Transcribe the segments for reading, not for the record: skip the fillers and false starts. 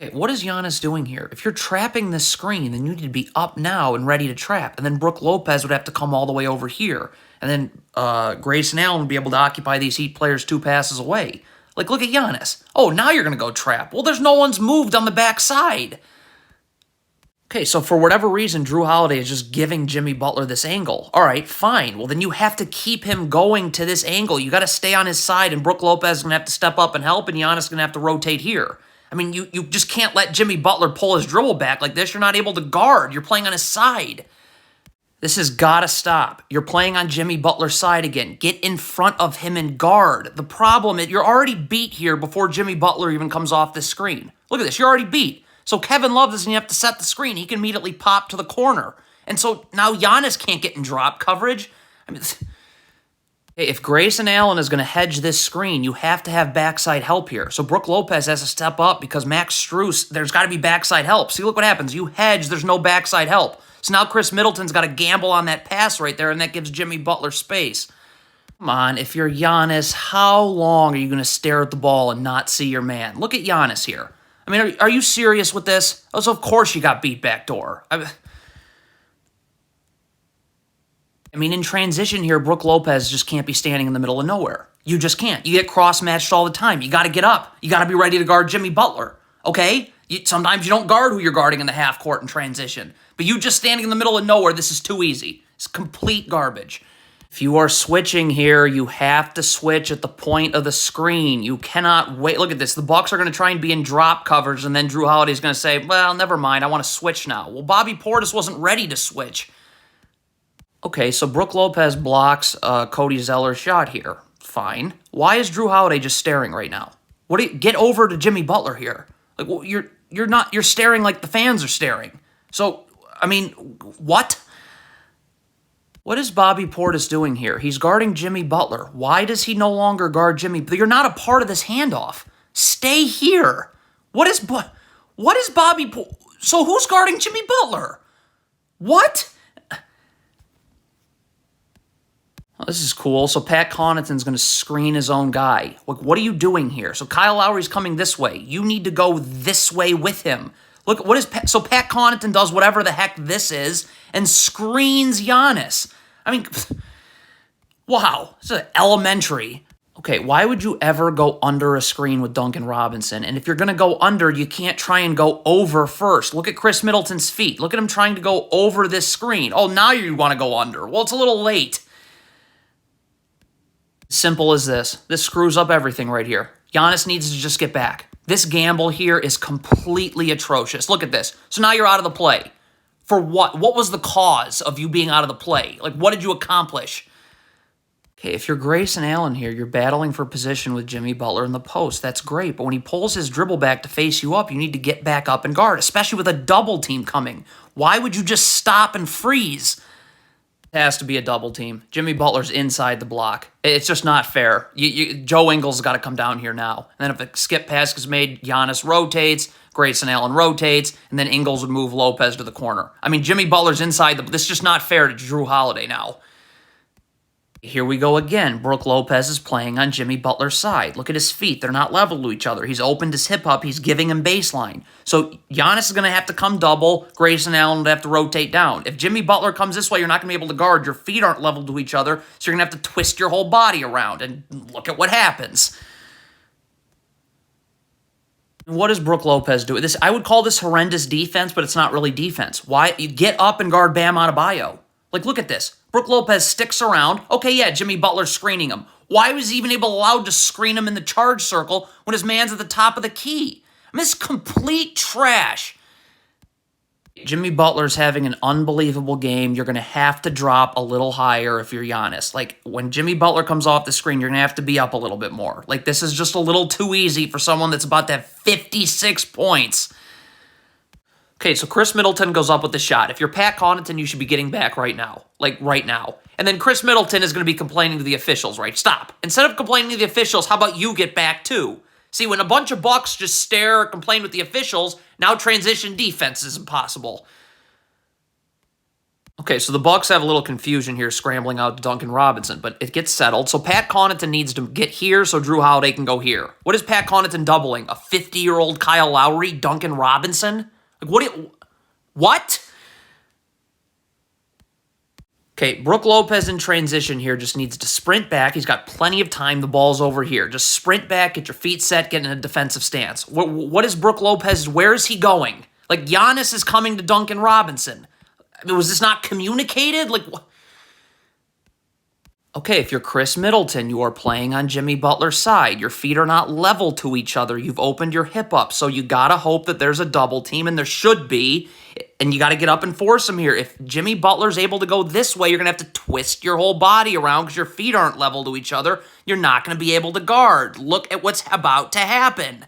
Okay, what is Giannis doing here? If you're trapping this screen, then you need to be up now and ready to trap. And then Brook Lopez would have to come all the way over here. And then Grayson Allen would be able to occupy these Heat players 2 passes away. Like, look at Giannis. Oh, now you're going to go trap. Well, there's no one's moved on the backside. Okay, so for whatever reason, Drew Holiday is just giving Jimmy Butler this angle. All right, fine. Well, then you have to keep him going to this angle. You got to stay on his side, and Brook Lopez is going to have to step up and help, and Giannis is going to have to rotate here. I mean, you just can't let Jimmy Butler pull his dribble back like this. You're not able to guard. You're playing on his side. This has got to stop. You're playing on Jimmy Butler's side again. Get in front of him and guard. The problem is you're already beat here before Jimmy Butler even comes off the screen. Look at this. You're already beat. So Kevin Love doesn't even have to set the screen. He can immediately pop to the corner. And so now Giannis can't get in drop coverage. I mean, if Grayson Allen is going to hedge this screen, you have to have backside help here. So Brook Lopez has to step up because Max Strus, there's got to be backside help. See, look what happens. You hedge, there's no backside help. So now Chris Middleton's got to gamble on that pass right there, and that gives Jimmy Butler space. Come on, if you're Giannis, how long are you going to stare at the ball and not see your man? Look at Giannis here. I mean, are you serious with this? Oh, so of course you got beat backdoor. I mean, in transition here, Brook Lopez just can't be standing in the middle of nowhere. You just can't. You get cross-matched all the time. You got to get up. You got to be ready to guard Jimmy Butler, okay? Sometimes you don't guard who you're guarding in the half court in transition. But you just standing in the middle of nowhere, this is too easy. It's complete garbage. If you are switching here, you have to switch at the point of the screen. You cannot wait. Look at this. The Bucks are going to try and be in drop covers, and then Drew Holiday's going to say, well, never mind. I want to switch now. Well, Bobby Portis wasn't ready to switch. Okay, so Brook Lopez blocks Cody Zeller's shot here. Fine. Why is Drew Holiday just staring right now? Get over to Jimmy Butler here. Like, well, you're staring like the fans are staring. So, I mean, what? What is Bobby Portis doing here? He's guarding Jimmy Butler. Why does he no longer guard Jimmy? You're not a part of this handoff. Stay here. What is Bobby? So who's guarding Jimmy Butler? What? Well, this is cool. So Pat Connaughton's going to screen his own guy. Like, what are you doing here? So Kyle Lowry's coming this way. You need to go this way with him. Look, so Pat Connaughton does whatever the heck this is and screens Giannis. I mean, wow, this is elementary. Okay, why would you ever go under a screen with Duncan Robinson? And if you're going to go under, you can't try and go over first. Look at Chris Middleton's feet. Look at him trying to go over this screen. Oh, now you want to go under. Well, it's a little late. Simple as this. This screws up everything right here. Giannis needs to just get back. This gamble here is completely atrocious. Look at this. So now you're out of the play. For what? What was the cause of you being out of the play? Like, what did you accomplish? Okay, if you're Grayson Allen here, you're battling for position with Jimmy Butler in the post. That's great. But when he pulls his dribble back to face you up, you need to get back up and guard, especially with a double team coming. Why would you just stop and freeze? It has to be a double team. Jimmy Butler's inside the block. It's just not fair. Joe Ingles got to come down here now. And then if a skip pass is made, Giannis rotates, Grayson Allen rotates, and then Ingles would move Lopez to the corner. I mean, Jimmy Butler's inside. This is just not fair to Drew Holiday now. Here we go again. Brook Lopez is playing on Jimmy Butler's side. Look at his feet. They're not level to each other. He's opened his hip up. He's giving him baseline. So Giannis is going to have to come double. Grayson Allen would have to rotate down. If Jimmy Butler comes this way, you're not going to be able to guard. Your feet aren't level to each other, so you're going to have to twist your whole body around. And look at what happens. What does Brook Lopez do? I would call this horrendous defense, but it's not really defense. Why? You get up and guard Bam Adebayo. Like, look at this. Brook Lopez sticks around. Okay, yeah, Jimmy Butler's screening him. Why was he even allowed to screen him in the charge circle when his man's at the top of the key? I mean, it's complete trash. Jimmy Butler's having an unbelievable game. You're going to have to drop a little higher if you're Giannis. Like, when Jimmy Butler comes off the screen, you're going to have to be up a little bit more. Like, this is just a little too easy for someone that's about to have 56 points. Okay, so Chris Middleton goes up with the shot. If you're Pat Connaughton, you should be getting back right now. Like, right now. And then Chris Middleton is going to be complaining to the officials, right? Stop. Instead of complaining to the officials, how about you get back too? See, when a bunch of Bucks just stare or complain with the officials, now transition defense is impossible. Okay, so the Bucks have a little confusion here scrambling out to Duncan Robinson, but it gets settled. So Pat Connaughton needs to get here so Drew Holiday can go here. What is Pat Connaughton doubling? A 50-year-old Kyle Lowry, Duncan Robinson? Like, what? Okay, Brook Lopez in transition here just needs to sprint back. He's got plenty of time. The ball's over here. Just sprint back, get your feet set, get in a defensive stance. What is Brook Lopez? Where is he going? Like, Giannis is coming to Duncan Robinson. I mean, was this not communicated? Like, what? Okay, if you're Chris Middleton, you are playing on Jimmy Butler's side. Your feet are not level to each other. You've opened your hip up, so you gotta hope that there's a double team, and there should be, and you gotta get up and force him here. If Jimmy Butler's able to go this way, you're gonna have to twist your whole body around because your feet aren't level to each other. You're not gonna be able to guard. Look at what's about to happen.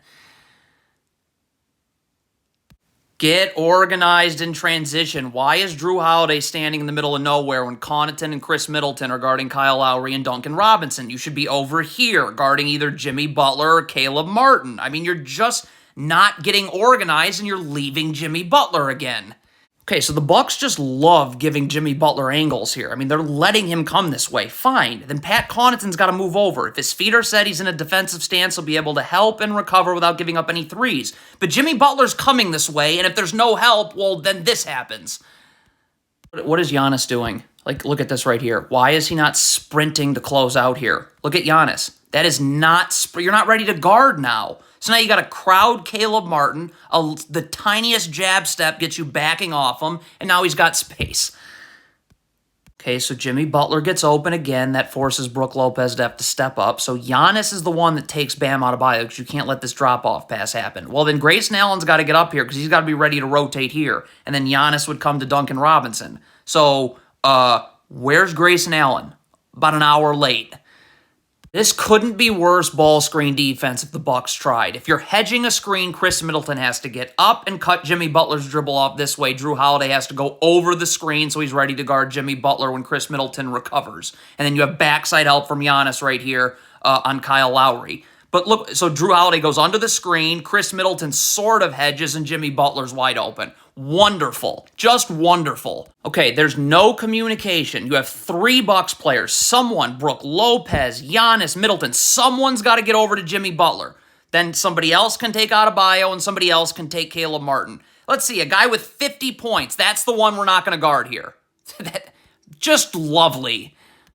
Get organized in transition. Why is Drew Holiday standing in the middle of nowhere when Connaughton and Chris Middleton are guarding Kyle Lowry and Duncan Robinson? You should be over here guarding either Jimmy Butler or Caleb Martin. I mean, you're just not getting organized and you're leaving Jimmy Butler again. Okay, so the Bucks just love giving Jimmy Butler angles here. I mean, they're letting him come this way. Fine. Then Pat Connaughton's got to move over. If his feet are set, he's in a defensive stance. He'll be able to help and recover without giving up any threes. But Jimmy Butler's coming this way, and if there's no help, well, then this happens. What is Giannis doing? Like, look at this right here. Why is he not sprinting to close out here? Look at Giannis. That is not... You're not ready to guard now. So now you got to crowd Caleb Martin. The tiniest jab step gets you backing off him, and now he's got space. Okay, so Jimmy Butler gets open again. That forces Brook Lopez to have to step up. So Giannis is the one that takes Bam Adebayo because you can't let this drop-off pass happen. Well, then Grayson Allen's got to get up here because he's got to be ready to rotate here. And then Giannis would come to Duncan Robinson. So, where's Grayson Allen? About an hour late. This couldn't be worse ball screen defense if the Bucks tried. If you're hedging a screen, Chris Middleton has to get up and cut Jimmy Butler's dribble off this way. Drew Holiday has to go over the screen so he's ready to guard Jimmy Butler when Chris Middleton recovers. And then you have backside help from Giannis right here on Kyle Lowry. But look, so Drew Holiday goes under the screen, Chris Middleton sort of hedges, and Jimmy Butler's wide open. Wonderful. Just wonderful. Okay, there's no communication. You have 3 Bucks players. Someone, Brook Lopez, Giannis, Middleton, someone's got to get over to Jimmy Butler. Then somebody else can take Adebayo, and somebody else can take Caleb Martin. Let's see, a guy with 50 points. That's the one we're not going to guard here. Just lovely.